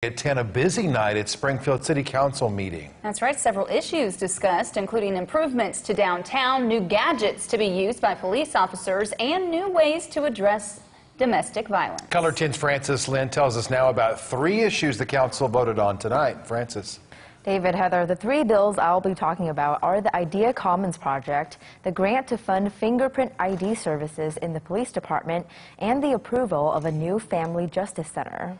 Attend a busy night at Springfield City Council meeting. That's right. Several issues discussed, including improvements to downtown, new gadgets to be used by police officers, and new ways to address domestic violence. Color 10's Francis Lynn tells us now about 3 issues the council voted on tonight. Francis. David, Heather, the 3 bills I'll be talking about are the Idea Commons project, the grant to fund Fingerprint ID services in the police department, and the approval of a new family justice center.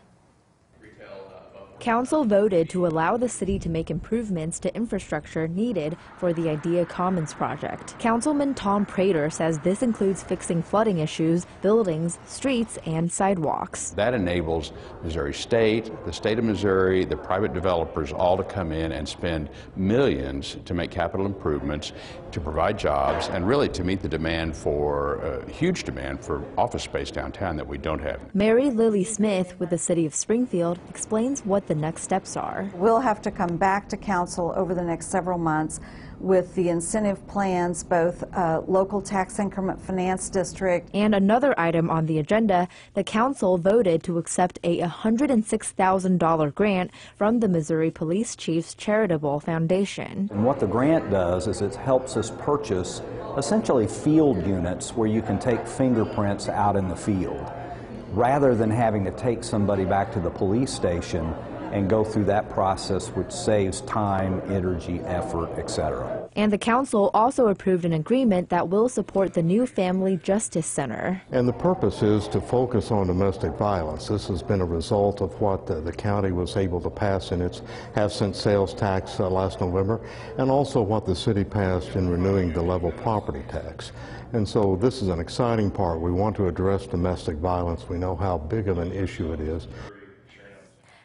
Council voted to allow the city to make improvements to infrastructure needed for the Idea Commons project. Councilman Tom Prater says this includes fixing flooding issues, buildings, streets, and sidewalks. That enables Missouri State, the state of Missouri, the private developers all to come in and spend millions to make capital improvements, to provide jobs, and really to meet the demand for, huge demand for office space downtown that we don't have. Mary Lily Smith with the City of Springfield explains what the next steps are. We'll have to come back to council over the next several months with the incentive plans, both local tax increment finance district. And another item on the agenda, the council voted to accept a $106,000 grant from the Missouri Police Chiefs Charitable Foundation. And what the grant does is it helps us purchase essentially field units where you can take fingerprints out in the field, rather than having to take somebody back to the police station and go through that process, which saves time, energy, effort, etc. And the council also approved an agreement that will support the new Family Justice Center. And the purpose is to focus on domestic violence. This has been a result of what the county was able to pass in its half-cent sales tax last November, and also what the city passed in renewing the level property tax. And so this is an exciting part. We want to address domestic violence. We know how big of an issue it is.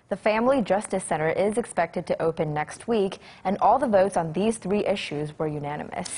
The Family Justice Center is expected to open next week, and all the votes on these 3 issues were unanimous.